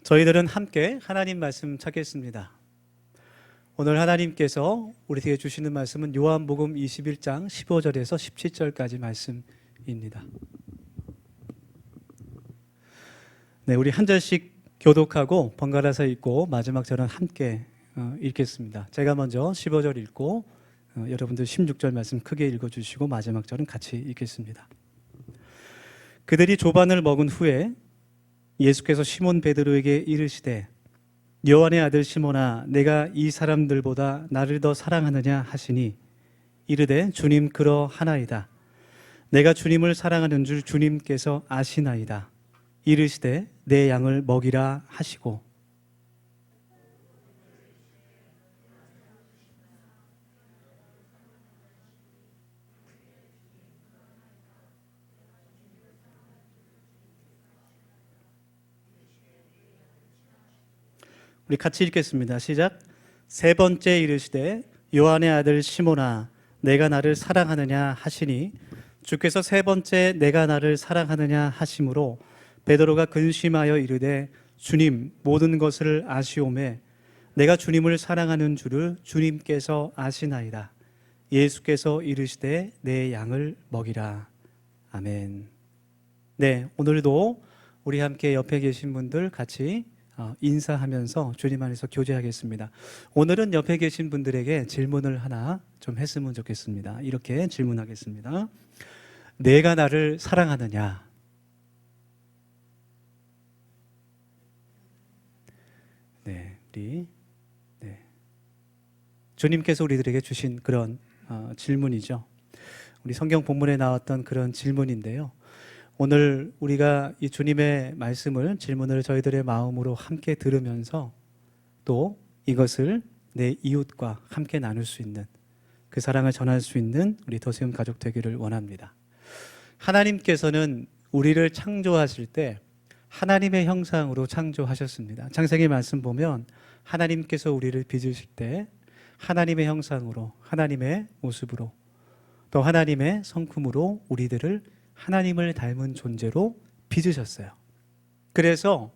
저희들은 함께 하나님 말씀 찾겠습니다. 오늘 하나님께서 우리에게 주시는 말씀은 요한복음 21장 15절에서 17절까지 말씀입니다. 네, 우리 한 절씩 교독하고 번갈아서 읽고 마지막 절은 함께 읽겠습니다. 제가 먼저 15절 읽고 여러분들 16절 말씀 크게 읽어주시고 마지막 절은 같이 읽겠습니다. 그들이 조반을 먹은 후에 예수께서 시몬 베드로에게 이르시되 요한의 아들 시몬아 내가 이 사람들보다 나를 더 사랑하느냐 하시니 이르되 주님 그러하나이다. 내가 주님을 사랑하는 줄 주님께서 아시나이다. 이르시되 내 양을 먹이라 하시고 우리 같이 읽겠습니다. 시작. 세 번째 이르시되 요한의 아들 시몬아 내가 나를 사랑하느냐 하시니 주께서 세 번째 내가 나를 사랑하느냐 하심으로 베드로가 근심하여 이르되 주님 모든 것을 아시오매 내가 주님을 사랑하는 줄을 주님께서 아시나이다. 예수께서 이르시되 내 양을 먹이라. 아멘. 네, 오늘도 우리 함께 옆에 계신 분들 같이 인사하면서 주님 안에서 교제하겠습니다. 오늘은 옆에 계신 분들에게 질문을 하나 좀 했으면 좋겠습니다. 이렇게 질문하겠습니다. 내가 나를 사랑하느냐? 네, 주님께서 우리들에게 주신 그런 질문이죠. 우리 성경 본문에 나왔던 그런 질문인데요. 오늘 우리가 이 주님의 말씀을 질문을 저희들의 마음으로 함께 들으면서 또 이것을 내 이웃과 함께 나눌 수 있는 그 사랑을 전할 수 있는 우리 더세움 가족 되기를 원합니다. 하나님께서는 우리를 창조하실 때 하나님의 형상으로 창조하셨습니다. 창세기 말씀 보면 하나님께서 우리를 빚으실 때 하나님의 형상으로 하나님의 모습으로 또 하나님의 성품으로 우리들을 하나님을 닮은 존재로 빚으셨어요. 그래서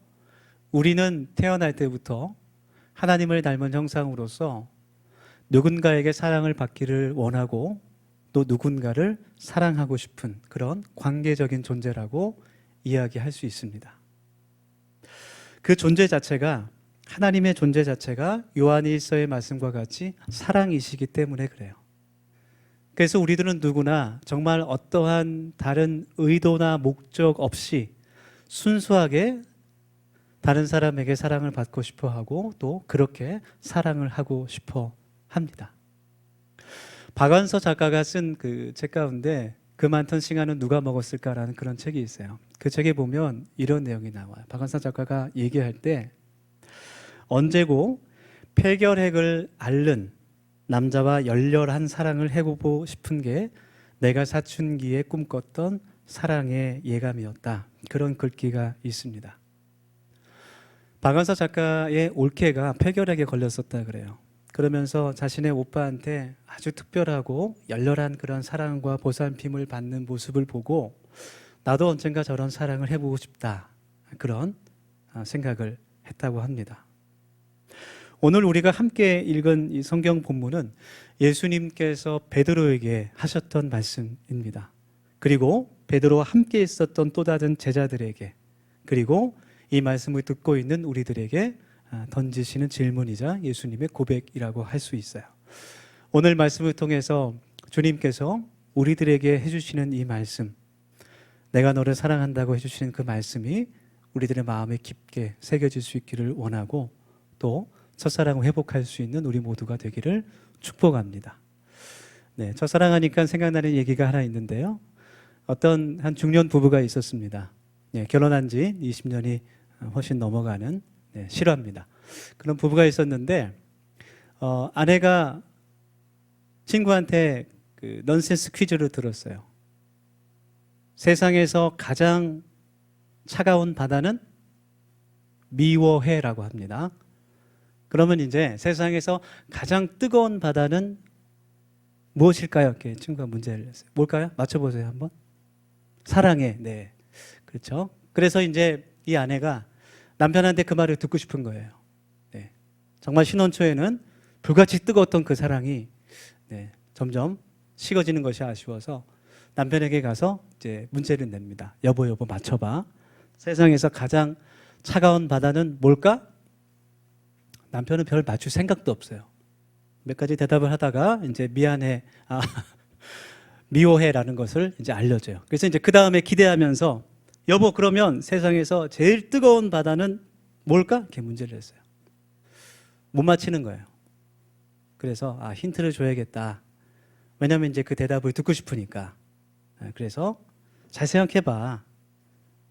우리는 태어날 때부터 하나님을 닮은 형상으로서 누군가에게 사랑을 받기를 원하고 또 누군가를 사랑하고 싶은 그런 관계적인 존재라고 이야기할 수 있습니다. 그 존재 자체가 하나님의 존재 자체가 요한일서의 말씀과 같이 사랑이시기 때문에 그래요. 그래서 우리들은 누구나 정말 어떠한 다른 의도나 목적 없이 순수하게 다른 사람에게 사랑을 받고 싶어 하고 또 그렇게 사랑을 하고 싶어 합니다. 박완서 작가가 쓴 그 책 가운데 그 많던 시간은 누가 먹었을까라는 그런 책이 있어요. 그 책에 보면 이런 내용이 나와요. 박완서 작가가 얘기할 때 언제고 폐결핵을 앓는 남자와 열렬한 사랑을 해보고 싶은 게 내가 사춘기에 꿈꿨던 사랑의 예감이었다. 그런 글귀가 있습니다. 박완서 작가의 올케가 폐결핵에 걸렸었다 그래요. 그러면서 자신의 오빠한테 아주 특별하고 열렬한 그런 사랑과 보살핌을 받는 모습을 보고 나도 언젠가 저런 사랑을 해보고 싶다. 그런 생각을 했다고 합니다. 오늘 우리가 함께 읽은 이 성경 본문은 예수님께서 베드로에게 하셨던 말씀입니다. 그리고 베드로와 함께 있었던 또 다른 제자들에게 그리고 이 말씀을 듣고 있는 우리들에게 던지시는 질문이자 예수님의 고백이라고 할 수 있어요. 오늘 말씀을 통해서 주님께서 우리들에게 해주시는 이 말씀, 내가 너를 사랑한다고 해주시는 그 말씀이 우리들의 마음에 깊게 새겨질 수 있기를 원하고 또 첫사랑을 회복할 수 있는 우리 모두가 되기를 축복합니다. 네, 첫사랑하니까 생각나는 얘기가 하나 있는데요. 어떤 한 중년 부부가 있었습니다. 네, 결혼한 지 20년이 훨씬 넘어가는 실화입니다. 그런 부부가 있었는데 아내가 친구한테 그 넌센스 퀴즈를 들었어요. 세상에서 가장 차가운 바다는 미워해라고 합니다. 그러면 이제 세상에서 가장 뜨거운 바다는 무엇일까요? 이렇게 친구가 문제를 냈어요. 뭘까요? 맞춰보세요 한번. 사랑해. 네, 그렇죠. 그래서 이제 이 아내가 남편한테 그 말을 듣고 싶은 거예요. 네. 정말 신혼 초에는 불같이 뜨거웠던 그 사랑이 점점 식어지는 것이 아쉬워서 남편에게 가서 이제 문제를 냅니다. 여보 맞춰봐. 세상에서 가장 차가운 바다는 뭘까? 남편은 별 맞출 생각도 없어요. 몇 가지 대답을 하다가 이제 미워해라는 것을 이제 알려줘요. 그래서 이제 그 다음에 기대하면서 여보 그러면 세상에서 제일 뜨거운 바다는 뭘까? 이렇게 문제를 했어요. 못 맞히는 거예요. 그래서 힌트를 줘야겠다. 왜냐하면 이제 그 대답을 듣고 싶으니까. 그래서 잘 생각해봐.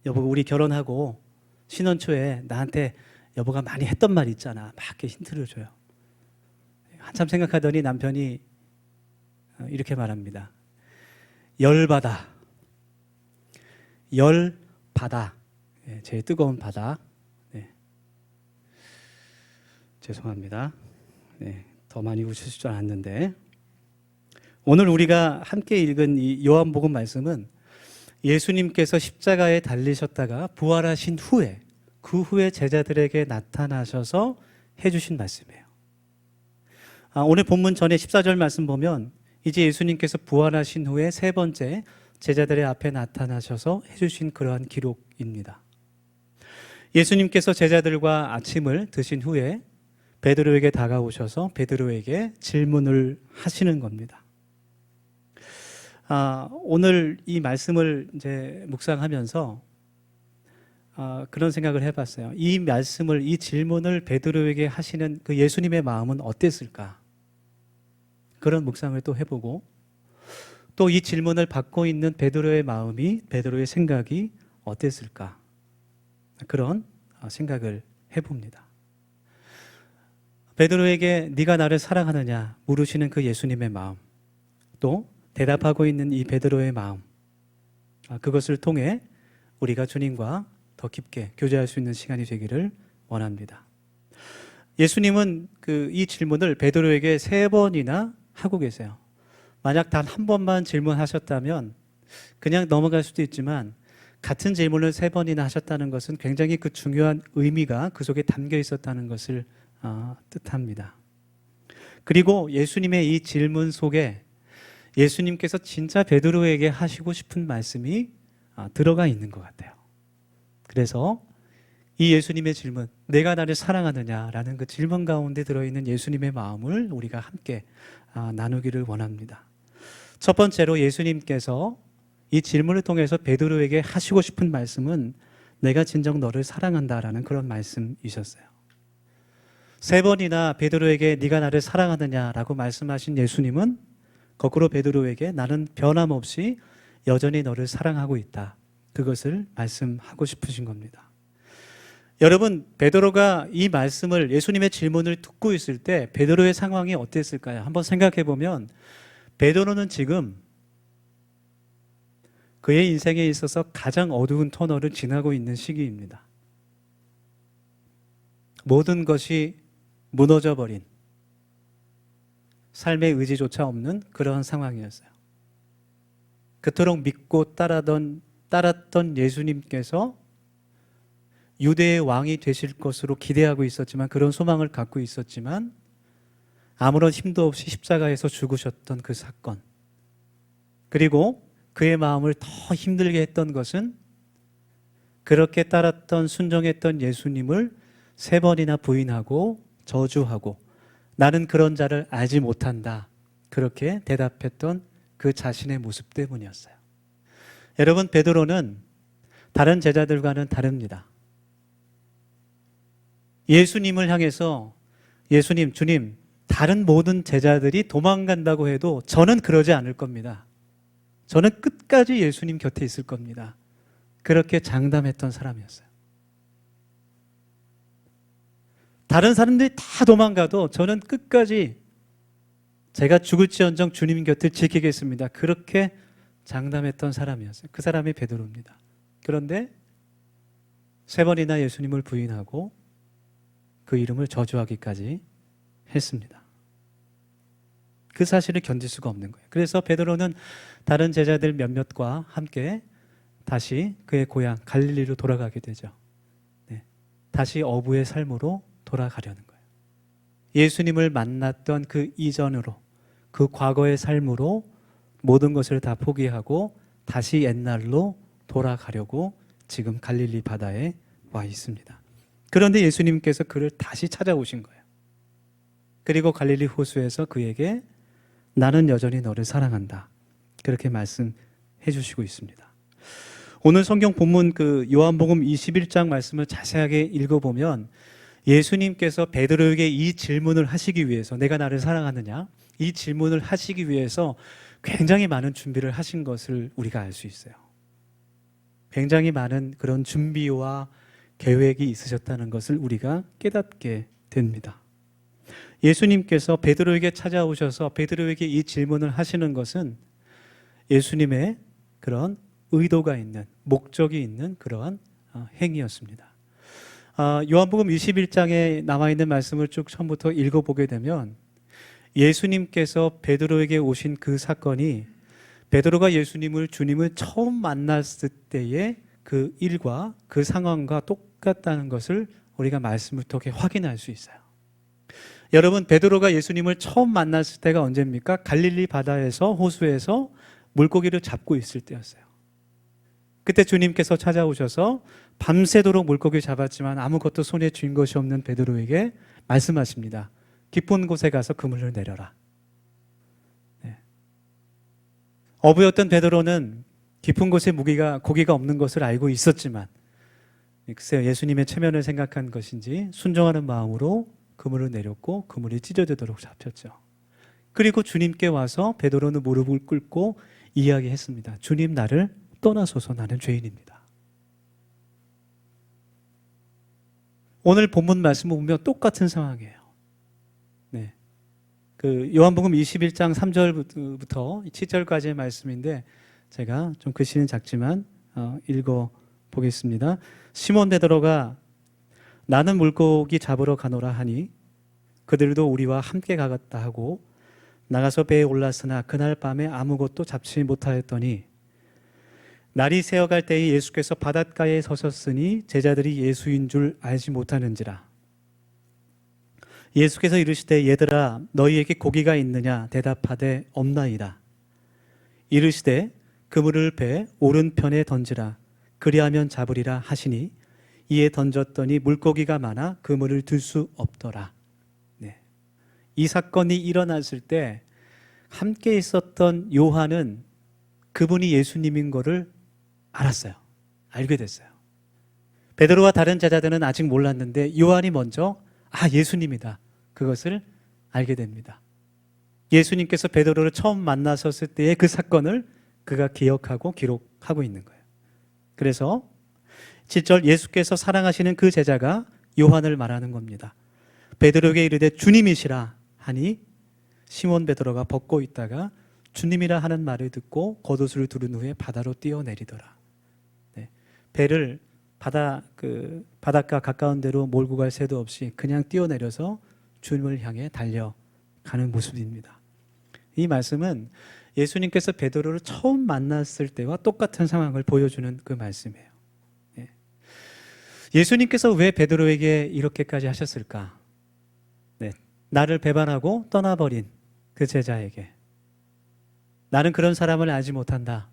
여보 우리 결혼하고 신혼 초에 나한테 여보가 많이 했던 말 있잖아. 막 이렇게 힌트를 줘요. 한참 생각하더니 남편이 이렇게 말합니다. 열바다. 열바다. 제일 뜨거운 바다. 죄송합니다. 더 많이 웃으실 줄 알았는데 오늘 우리가 함께 읽은 이 요한복음 말씀은 예수님께서 십자가에 달리셨다가 부활하신 후에 그 후에 제자들에게 나타나셔서 해주신 말씀이에요. 오늘 본문 전에 14절 말씀 보면 이제 예수님께서 부활하신 후에 세 번째 제자들의 앞에 나타나셔서 해주신 그러한 기록입니다. 예수님께서 제자들과 아침을 드신 후에 베드로에게 다가오셔서 베드로에게 질문을 하시는 겁니다. 오늘 이 말씀을 이제 묵상하면서 그런 생각을 해봤어요. 이 말씀을, 이 질문을 베드로에게 하시는 그 예수님의 마음은 어땠을까? 그런 묵상을 또 해보고 또 이 질문을 받고 있는 베드로의 마음이, 베드로의 생각이 어땠을까? 그런 생각을 해봅니다. 베드로에게 네가 나를 사랑하느냐 물으시는 그 예수님의 마음, 또 대답하고 있는 이 베드로의 마음, 그것을 통해 우리가 주님과 더 깊게 교제할 수 있는 시간이 되기를 원합니다. 예수님은 이 질문을 베드로에게 3번이나 하고 계세요. 만약 단 한 번만 질문하셨다면 그냥 넘어갈 수도 있지만 같은 질문을 3번이나 하셨다는 것은 굉장히 그 중요한 의미가 그 속에 담겨 있었다는 것을 뜻합니다. 그리고 예수님의 이 질문 속에 예수님께서 진짜 베드로에게 하시고 싶은 말씀이 들어가 있는 것 같아요. 그래서 이 예수님의 질문, 내가 나를 사랑하느냐라는 그 질문 가운데 들어있는 예수님의 마음을 우리가 함께 나누기를 원합니다. 첫 번째로 예수님께서 이 질문을 통해서 베드로에게 하시고 싶은 말씀은 내가 진정 너를 사랑한다라는 그런 말씀이셨어요. 3번이나 베드로에게 네가 나를 사랑하느냐라고 말씀하신 예수님은 거꾸로 베드로에게 나는 변함없이 여전히 너를 사랑하고 있다. 그것을 말씀하고 싶으신 겁니다. 여러분, 베드로가 이 말씀을, 예수님의 질문을 듣고 있을 때 베드로의 상황이 어땠을까요? 한번 생각해 보면 베드로는 지금 그의 인생에 있어서 가장 어두운 터널을 지나고 있는 시기입니다. 모든 것이 무너져버린, 삶의 의지조차 없는 그러한 상황이었어요. 그토록 믿고 따랐던 예수님께서 유대의 왕이 되실 것으로 기대하고 있었지만, 그런 소망을 갖고 있었지만 아무런 힘도 없이 십자가에서 죽으셨던 그 사건, 그리고 그의 마음을 더 힘들게 했던 것은 그렇게 따랐던, 순종했던 예수님을 3번이나 부인하고 저주하고 나는 그런 자를 알지 못한다, 그렇게 대답했던 그 자신의 모습 때문이었어요. 여러분, 베드로는 다른 제자들과는 다릅니다. 예수님을 향해서 예수님, 주님, 다른 모든 제자들이 도망간다고 해도 저는 그러지 않을 겁니다. 저는 끝까지 예수님 곁에 있을 겁니다. 그렇게 장담했던 사람이었어요. 다른 사람들이 다 도망가도 저는 끝까지 제가 죽을지언정 주님 곁을 지키겠습니다. 그렇게 장담했던 사람이었어요. 그 사람이 베드로입니다. 그런데 3번이나 예수님을 부인하고 그 이름을 저주하기까지 했습니다. 그 사실을 견딜 수가 없는 거예요. 그래서 베드로는 다른 제자들 몇몇과 함께 다시 그의 고향 갈릴리로 돌아가게 되죠. 다시 어부의 삶으로 돌아가려는 거예요. 예수님을 만났던 그 이전으로, 그 과거의 삶으로 모든 것을 다 포기하고 다시 옛날로 돌아가려고 지금 갈릴리 바다에 와 있습니다. 그런데 예수님께서 그를 다시 찾아오신 거예요. 그리고 갈릴리 호수에서 그에게 나는 여전히 너를 사랑한다, 그렇게 말씀해 주시고 있습니다. 오늘 성경 본문 그 요한복음 21장 말씀을 자세하게 읽어보면 예수님께서 베드로에게 이 질문을 하시기 위해서, 내가 나를 사랑하느냐, 이 질문을 하시기 위해서 굉장히 많은 준비를 하신 것을 우리가 알 수 있어요. 굉장히 많은 그런 준비와 계획이 있으셨다는 것을 우리가 깨닫게 됩니다. 예수님께서 베드로에게 찾아오셔서 베드로에게 이 질문을 하시는 것은 예수님의 그런 의도가 있는, 목적이 있는 그러한 행위였습니다. 요한복음 21장에 나와 있는 말씀을 쭉 처음부터 읽어보게 되면 예수님께서 베드로에게 오신 그 사건이 베드로가 주님을 처음 만났을 때의 그 일과 그 상황과 똑같다는 것을 우리가 말씀을 통해 확인할 수 있어요. 여러분, 베드로가 예수님을 처음 만났을 때가 언제입니까? 갈릴리 바다에서, 호수에서 물고기를 잡고 있을 때였어요. 그때 주님께서 찾아오셔서 밤새도록 물고기를 잡았지만 아무것도 손에 쥔 것이 없는 베드로에게 말씀하십니다. 깊은 곳에 가서 그물을 내려라. 네. 어부였던 베드로는 깊은 곳에 고기가 없는 것을 알고 있었지만 글쎄요, 예수님의 체면을 생각한 것인지 순종하는 마음으로 그물을 내렸고 그물이 찢어지도록 잡혔죠. 그리고 주님께 와서 베드로는 무릎을 꿇고 이야기했습니다. 주님, 나를 떠나소서, 나는 죄인입니다. 오늘 본문 말씀을 보면 똑같은 상황이에요. 네. 그 요한복음 21장 3절부터 7절까지의 말씀인데 제가 좀 글씨는 작지만 읽어 보겠습니다. 시몬 베드로가 나는 물고기 잡으러 가노라 하니 그들도 우리와 함께 가겠다 하고 나가서 배에 올랐으나 그날 밤에 아무것도 잡지 못하였더니 날이 새어갈 때에 예수께서 바닷가에 서셨으니 제자들이 예수인 줄 알지 못하는지라. 예수께서 이르시되 얘들아 너희에게 고기가 있느냐 대답하되 없나이다. 이르시되 그물을 배 오른편에 던지라 그리하면 잡으리라 하시니 이에 던졌더니 물고기가 많아 그물을 들 수 없더라. 네. 이 사건이 일어났을 때 함께 있었던 요한은 그분이 예수님인 것을 알았어요. 알게 됐어요. 베드로와 다른 제자들은 아직 몰랐는데 요한이 먼저 예수님이다, 그것을 알게 됩니다. 예수님께서 베드로를 처음 만나셨을 때의 그 사건을 그가 기억하고 기록하고 있는 거예요. 그래서 7절 예수께서 사랑하시는 그 제자가 요한을 말하는 겁니다. 베드로에게 이르되 주님이시라 하니 시몬 베드로가 벗고 있다가 주님이라 하는 말을 듣고 겉옷을 두른 후에 바다로 뛰어내리더라. 네. 배를 바닷가 가까운 데로 몰고 갈 새도 없이 그냥 뛰어내려서 주님을 향해 달려가는 모습입니다. 이 말씀은 예수님께서 베드로를 처음 만났을 때와 똑같은 상황을 보여주는 그 말씀이에요. 네. 예수님께서 왜 베드로에게 이렇게까지 하셨을까? 네. 나를 배반하고 떠나버린 그 제자에게 나는 그런 사람을 알지 못한다,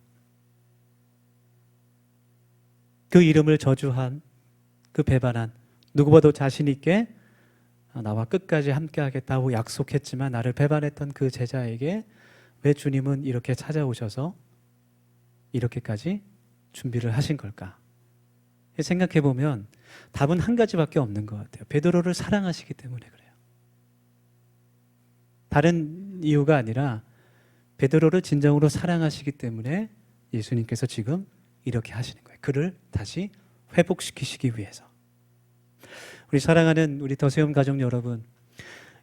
그 이름을 저주한, 그 배반한, 누구보다 자신 있게 나와 끝까지 함께 하겠다고 약속했지만 나를 배반했던 그 제자에게 왜 주님은 이렇게 찾아오셔서 이렇게까지 준비를 하신 걸까? 생각해 보면 답은 한 가지밖에 없는 것 같아요. 베드로를 사랑하시기 때문에 그래요. 다른 이유가 아니라 베드로를 진정으로 사랑하시기 때문에 예수님께서 지금 이렇게 하시는 거예요. 그를 다시 회복시키시기 위해서. 우리 사랑하는 우리 더세움 가족 여러분,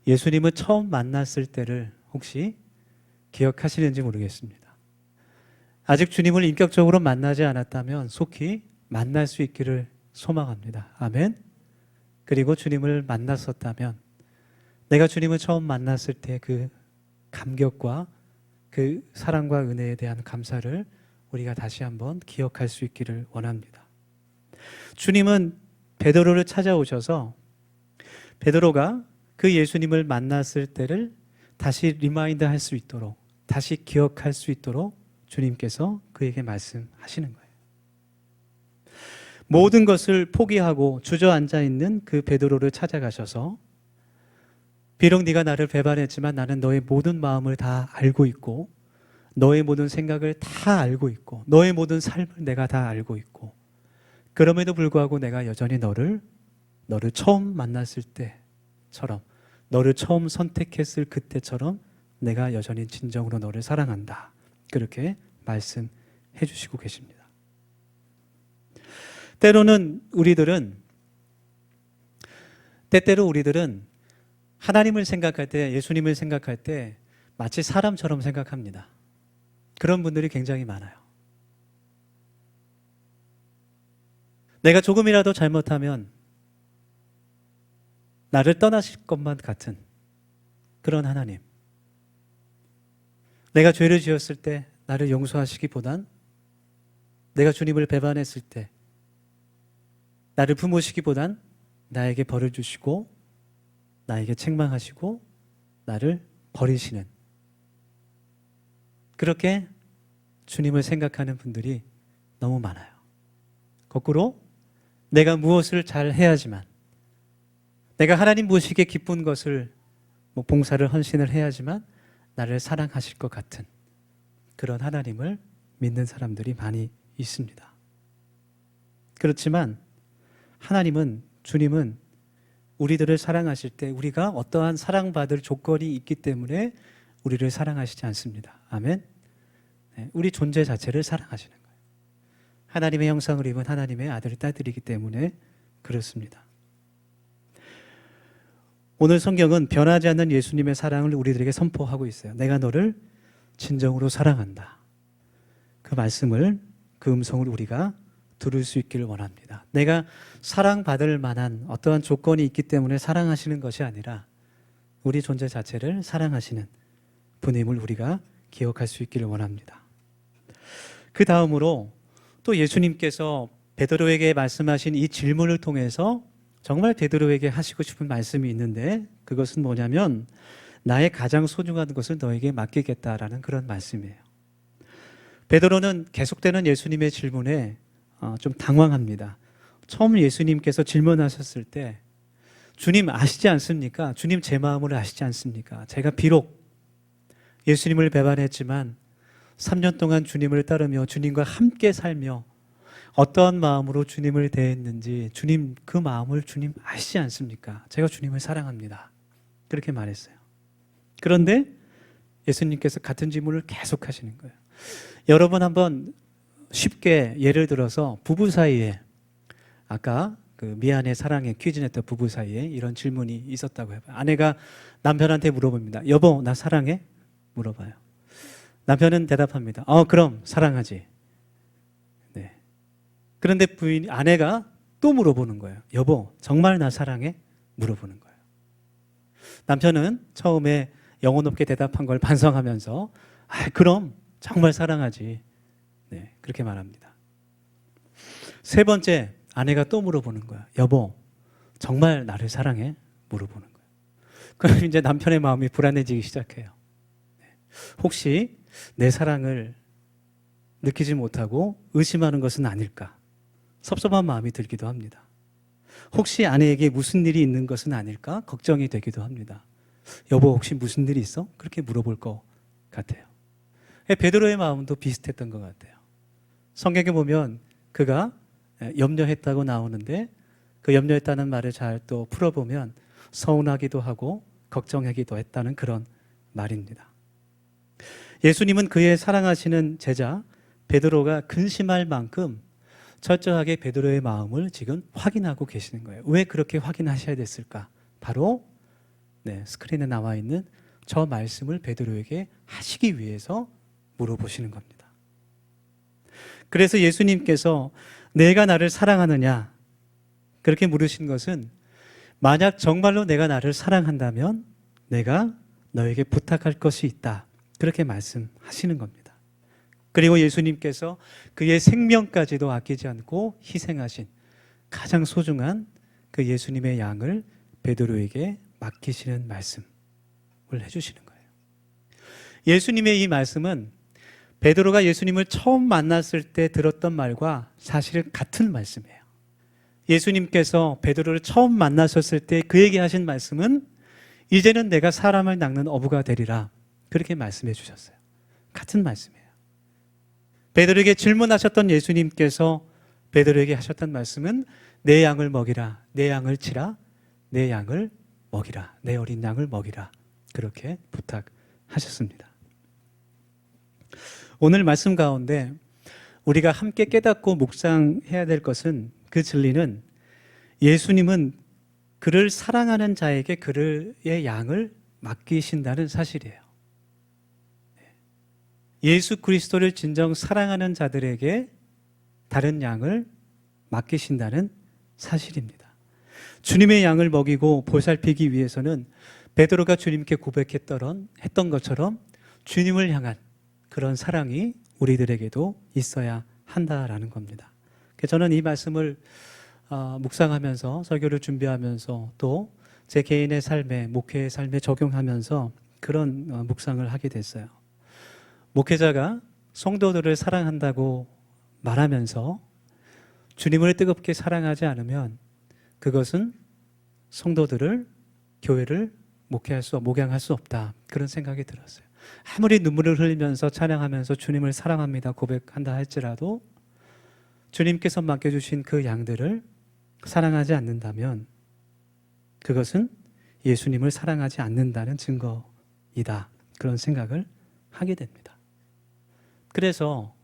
예수님을 처음 만났을 때를 혹시 기억하시는지 모르겠습니다. 아직 주님을 인격적으로 만나지 않았다면 속히 만날 수 있기를 소망합니다. 아멘. 그리고 주님을 만났었다면 내가 주님을 처음 만났을 때 그 감격과 그 사랑과 은혜에 대한 감사를 우리가 다시 한번 기억할 수 있기를 원합니다. 주님은 베드로를 찾아오셔서 베드로가 그 예수님을 만났을 때를 다시 리마인드 할 수 있도록, 다시 기억할 수 있도록 주님께서 그에게 말씀하시는 거예요. 모든 것을 포기하고 주저앉아 있는 그 베드로를 찾아가셔서 비록 네가 나를 배반했지만 나는 너의 모든 마음을 다 알고 있고 너의 모든 생각을 다 알고 있고 너의 모든 삶을 내가 다 알고 있고 그럼에도 불구하고 내가 여전히 너를 처음 만났을 때처럼 너를 처음 선택했을 그때처럼 내가 여전히 진정으로 너를 사랑한다. 그렇게 말씀해 주시고 계십니다. 때때로 우리들은 하나님을 생각할 때, 예수님을 생각할 때 마치 사람처럼 생각합니다. 그런 분들이 굉장히 많아요. 내가 조금이라도 잘못하면 나를 떠나실 것만 같은 그런 하나님. 내가 죄를 지었을 때 나를 용서하시기보단 내가 주님을 배반했을 때 나를 품으시기보단 나에게 벌을 주시고 나에게 책망하시고 나를 버리시는, 그렇게 주님을 생각하는 분들이 너무 많아요. 거꾸로 내가 무엇을 잘 해야지만, 내가 하나님 보시기에 기쁜 것을 봉사를 헌신을 해야지만 나를 사랑하실 것 같은 그런 하나님을 믿는 사람들이 많이 있습니다. 그렇지만 주님은 우리들을 사랑하실 때 우리가 어떠한 사랑받을 조건이 있기 때문에 우리를 사랑하시지 않습니다. 아멘. 네, 우리 존재 자체를 사랑하시는 거예요. 하나님의 형상을 입은 하나님의 아들, 딸들이기 때문에 그렇습니다. 오늘 성경은 변하지 않는 예수님의 사랑을 우리들에게 선포하고 있어요. 내가 너를 진정으로 사랑한다. 그 말씀을, 그 음성을 우리가 들을 수 있기를 원합니다. 내가 사랑받을 만한 어떠한 조건이 있기 때문에 사랑하시는 것이 아니라 우리 존재 자체를 사랑하시는 분임을 우리가 기억할 수 있기를 원합니다. 그 다음으로 또 예수님께서 베드로에게 말씀하신 이 질문을 통해서 정말 베드로에게 하시고 싶은 말씀이 있는데, 그것은 뭐냐면 나의 가장 소중한 것을 너에게 맡기겠다라는 그런 말씀이에요. 베드로는 계속되는 예수님의 질문에 좀 당황합니다. 처음 예수님께서 질문하셨을 때 주님 아시지 않습니까? 주님 제 마음을 아시지 않습니까? 제가 비록 예수님을 배반했지만 3년 동안 주님을 따르며 주님과 함께 살며 어떠한 마음으로 주님을 대했는지 주님 그 마음을 주님 아시지 않습니까? 제가 주님을 사랑합니다. 그렇게 말했어요. 그런데 예수님께서 같은 질문을 계속 하시는 거예요. 여러분 한번 쉽게 예를 들어서 부부 사이에, 아까 그 미안해 사랑해 퀴즈 냈던 부부 사이에 이런 질문이 있었다고 해봐요. 아내가 남편한테 물어봅니다. 여보 나 사랑해? 물어봐요. 남편은 대답합니다. 그럼 사랑하지. 네. 그런데 아내가 또 물어보는 거예요. 여보 정말 나 사랑해? 물어보는 거예요. 남편은 처음에 영혼 없게 대답한 걸 반성하면서 그럼 정말 사랑하지. 네, 그렇게 말합니다. 세 번째, 아내가 또 물어보는 거야. 여보, 정말 나를 사랑해? 물어보는 거예요. 그럼 이제 남편의 마음이 불안해지기 시작해요. 네. 혹시 내 사랑을 느끼지 못하고 의심하는 것은 아닐까? 섭섭한 마음이 들기도 합니다. 혹시 아내에게 무슨 일이 있는 것은 아닐까? 걱정이 되기도 합니다. 여보, 혹시 무슨 일이 있어? 그렇게 물어볼 것 같아요. 베드로의 마음도 비슷했던 것 같아요. 성경에 보면 그가 염려했다고 나오는데 그 염려했다는 말을 잘 또 풀어보면 서운하기도 하고 걱정하기도 했다는 그런 말입니다. 예수님은 그의 사랑하시는 제자 베드로가 근심할 만큼 철저하게 베드로의 마음을 지금 확인하고 계시는 거예요. 왜 그렇게 확인하셔야 됐을까? 바로 스크린에 나와 있는 저 말씀을 베드로에게 하시기 위해서 물어보시는 겁니다. 그래서 예수님께서 내가 나를 사랑하느냐 그렇게 물으신 것은 만약 정말로 내가 나를 사랑한다면 내가 너에게 부탁할 것이 있다. 그렇게 말씀하시는 겁니다. 그리고 예수님께서 그의 생명까지도 아끼지 않고 희생하신 가장 소중한 그 예수님의 양을 베드로에게 맡기시는 말씀을 해주시는 거예요. 예수님의 이 말씀은 베드로가 예수님을 처음 만났을 때 들었던 말과 사실은 같은 말씀이에요. 예수님께서 베드로를 처음 만나셨을 때 그에게 하신 말씀은 이제는 내가 사람을 낚는 어부가 되리라, 그렇게 말씀해 주셨어요. 같은 말씀이에요. 베드로에게 질문하셨던 예수님께서 베드로에게 하셨던 말씀은 내 양을 먹이라, 내 양을 치라, 내 양을 먹이라, 내 어린 양을 먹이라, 그렇게 부탁하셨습니다. 오늘 말씀 가운데 우리가 함께 깨닫고 묵상해야 될 것은, 그 진리는 예수님은 그를 사랑하는 자에게 그의 양을 맡기신다는 사실이에요. 예수 그리스도를 진정 사랑하는 자들에게 다른 양을 맡기신다는 사실입니다. 주님의 양을 먹이고 보살피기 위해서는 베드로가 주님께 고백했던 것처럼 주님을 향한 그런 사랑이 우리들에게도 있어야 한다라는 겁니다. 저는 이 말씀을 묵상하면서, 설교를 준비하면서, 또 제 개인의 삶에, 목회의 삶에 적용하면서 그런 묵상을 하게 됐어요. 목회자가 성도들을 사랑한다고 말하면서 주님을 뜨겁게 사랑하지 않으면 그것은 성도들을, 교회를 목양할 수 없다, 그런 생각이 들었어요. 아무리 눈물을 흘리면서 찬양하면서 주님을 사랑합니다 고백한다 할지라도 주님께서 맡겨주신 그 양들을 사랑하지 않는다면 그것은 예수님을 사랑하지 않는다는 증거이다, 그런 생각을 하게 됩니다. 그래서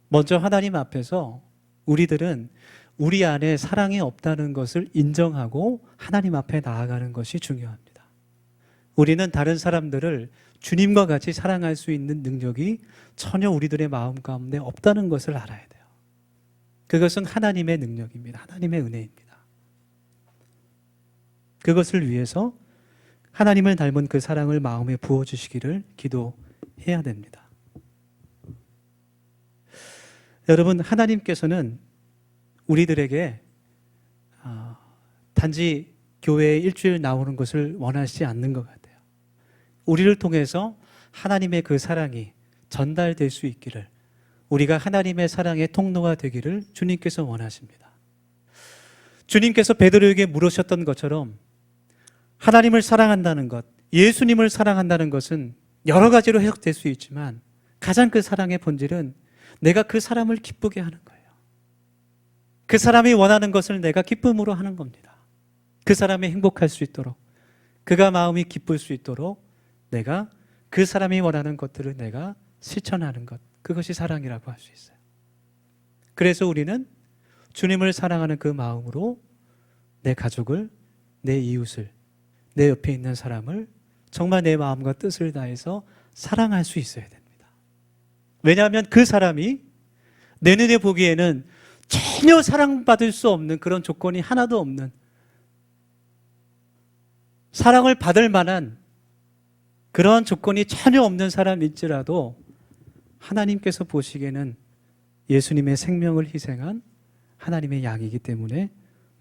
먼저 하나님 앞에서 우리들은 우리 안에 사랑이 없다는 것을 인정하고 하나님 앞에 나아가는 것이 중요합니다. 우리는 다른 사람들을 주님과 같이 사랑할 수 있는 능력이 전혀 우리들의 마음 가운데 없다는 것을 알아야 돼요. 그것은 하나님의 능력입니다. 하나님의 은혜입니다. 그것을 위해서 하나님을 닮은 그 사랑을 마음에 부어주시기를 기도해야 됩니다. 여러분, 하나님께서는 우리들에게 단지 교회에 일주일 나오는 것을 원하시지 않는 것 같아요. 우리를 통해서 하나님의 그 사랑이 전달될 수 있기를, 우리가 하나님의 사랑의 통로가 되기를 주님께서 원하십니다. 주님께서 베드로에게 물으셨던 것처럼 하나님을 사랑한다는 것, 예수님을 사랑한다는 것은 여러 가지로 해석될 수 있지만 가장 그 사랑의 본질은 내가 그 사람을 기쁘게 하는 거예요. 그 사람이 원하는 것을 내가 기쁨으로 하는 겁니다. 그 사람이 행복할 수 있도록, 그가 마음이 기쁠 수 있도록 내가 그 사람이 원하는 것들을 내가 실천하는 것, 그것이 사랑이라고 할 수 있어요. 그래서 우리는 주님을 사랑하는 그 마음으로 내 가족을, 내 이웃을, 내 옆에 있는 사람을 정말 내 마음과 뜻을 다해서 사랑할 수 있어야 됩니다. 왜냐하면 그 사람이 내 눈에 보기에는 전혀 사랑받을 수 없는, 그런 조건이 하나도 없는, 사랑을 받을 만한 그런 조건이 전혀 없는 사람일지라도 하나님께서 보시기에는 예수님의 생명을 희생한 하나님의 양이기 때문에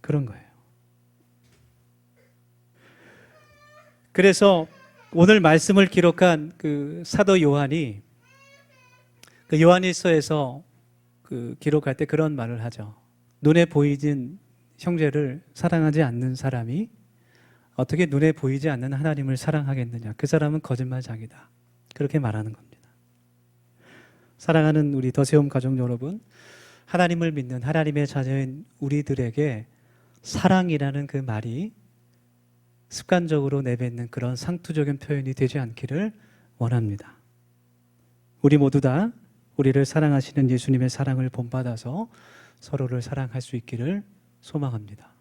그런 거예요. 그래서 오늘 말씀을 기록한 그 사도 요한이 그 요한일서에서 기록할 때 그런 말을 하죠. 눈에 보이진 형제를 사랑하지 않는 사람이 어떻게 눈에 보이지 않는 하나님을 사랑하겠느냐. 그 사람은 거짓말장이다. 그렇게 말하는 겁니다. 사랑하는 우리 더세움 가족 여러분, 하나님을 믿는 하나님의 자녀인 우리들에게 사랑이라는 그 말이 습관적으로 내뱉는 그런 상투적인 표현이 되지 않기를 원합니다. 우리 모두 다 우리를 사랑하시는 예수님의 사랑을 본받아서 서로를 사랑할 수 있기를 소망합니다.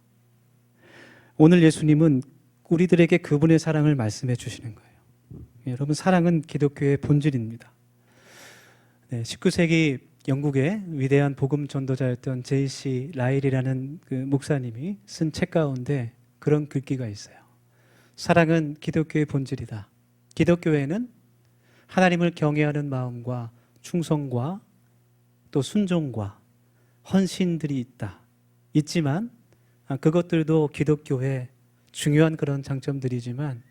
오늘 예수님은 우리들에게 그분의 사랑을 말씀해 주시는 거예요. 여러분, 사랑은 기독교의 본질입니다. 19세기 영국의 위대한 복음 전도자였던 J.C. 라일이라는 그 목사님이 쓴 책 가운데 그런 글귀가 있어요. 사랑은 기독교의 본질이다. 기독교에는 하나님을 경외하는 마음과 충성과 또 순종과 헌신들이 있다. 있지만 그것들도 기독교의 중요한 그런 장점들이지만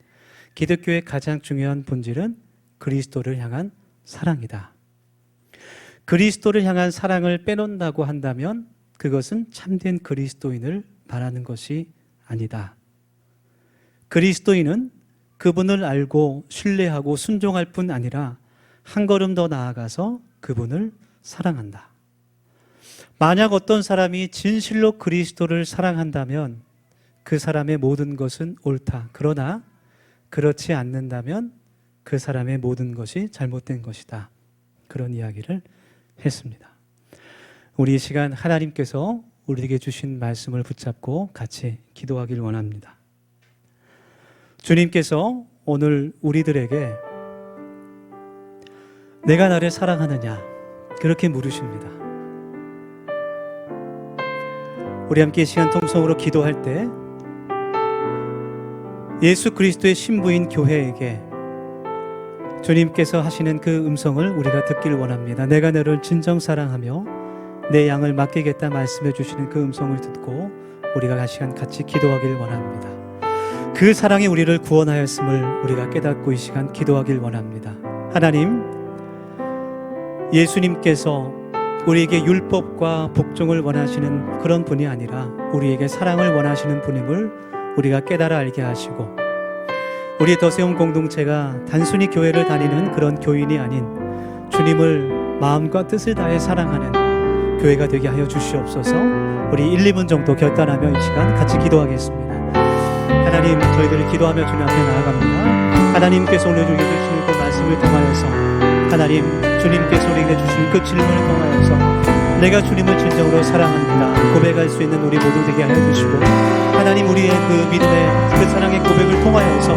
기독교의 가장 중요한 본질은 그리스도를 향한 사랑이다. 그리스도를 향한 사랑을 빼놓는다고 한다면 그것은 참된 그리스도인을 말하는 것이 아니다. 그리스도인은 그분을 알고 신뢰하고 순종할 뿐 아니라 한 걸음 더 나아가서 그분을 사랑한다. 만약 어떤 사람이 진실로 그리스도를 사랑한다면 그 사람의 모든 것은 옳다. 그러나 그렇지 않는다면 그 사람의 모든 것이 잘못된 것이다. 그런 이야기를 했습니다. 우리 이 시간 하나님께서 우리에게 주신 말씀을 붙잡고 같이 기도하길 원합니다. 주님께서 오늘 우리들에게 내가 나를 사랑하느냐 그렇게 물으십니다. 우리 함께 시간 통성으로 기도할 때 예수 그리스도의 신부인 교회에게 주님께서 하시는 그 음성을 우리가 듣길 원합니다. 내가 너를 진정 사랑하며 내 양을 맡기겠다 말씀해 주시는 그 음성을 듣고 우리가 이 시간 같이 기도하길 원합니다. 그 사랑이 우리를 구원하였음을 우리가 깨닫고 이 시간 기도하길 원합니다. 하나님, 예수님께서 우리에게 율법과 복종을 원하시는 그런 분이 아니라 우리에게 사랑을 원하시는 분임을 우리가 깨달아 알게 하시고 우리 더세움 공동체가 단순히 교회를 다니는 그런 교인이 아닌 주님을 마음과 뜻을 다해 사랑하는 교회가 되게 하여 주시옵소서. 우리 1, 2분 정도 결단하며 이 시간 같이 기도하겠습니다. 하나님, 저희들이 기도하며 주님 앞에 나아갑니다. 하나님께서 오늘 우리에게 주시는 그 말씀을 통하여서 하나님, 주님께서 우리에게 주신 그 질문을 통하여서 내가 주님을 진정으로 사랑합니다 고백할 수 있는 우리 모두 되게 하여 주시고 하나님, 우리의 그 믿음의 그 사랑의 고백을 통하여서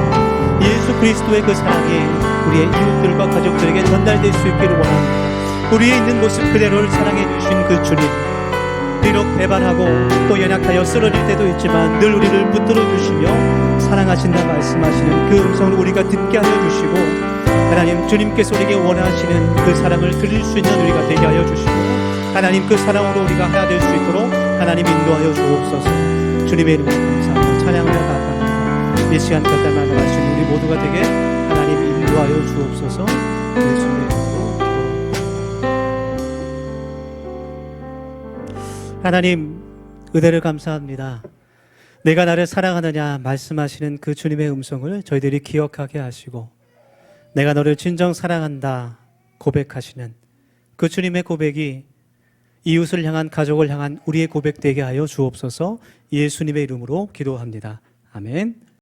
예수 그리스도의 그 사랑이 우리의 이웃들과 가족들에게 전달될 수 있기를 원합니다. 우리의 있는 모습 그대로를 사랑해 주신 그 주님, 비록 배반하고 또 연약하여 쓰러질 때도 있지만 늘 우리를 붙들어 주시며 사랑하신다 말씀하시는 그 음성을 우리가 듣게 하여 주시고 하나님, 주님께서 우리에게 원하시는 그 사랑을 드릴 수 있는 우리가 되게 하여 주시고 하나님, 그 사랑으로 우리가 하나 될 수 있도록 하나님 인도하여 주옵소서. 주님의 이름으로 감사하고 찬양하며 나아갑니다. 이 시간 결단하며 가시는 우리 모두가 되게 하나님 인도하여 주옵소서. 예수님의 이름으로 기도합니다. 하나님, 은혜를 감사합니다. 내가 나를 사랑하느냐 말씀하시는 그 주님의 음성을 저희들이 기억하게 하시고 내가 너를 진정 사랑한다 고백하시는 그 주님의 고백이 이웃을 향한, 가족을 향한 우리의 고백 되게 하여 주옵소서. 예수님의 이름으로 기도합니다. 아멘.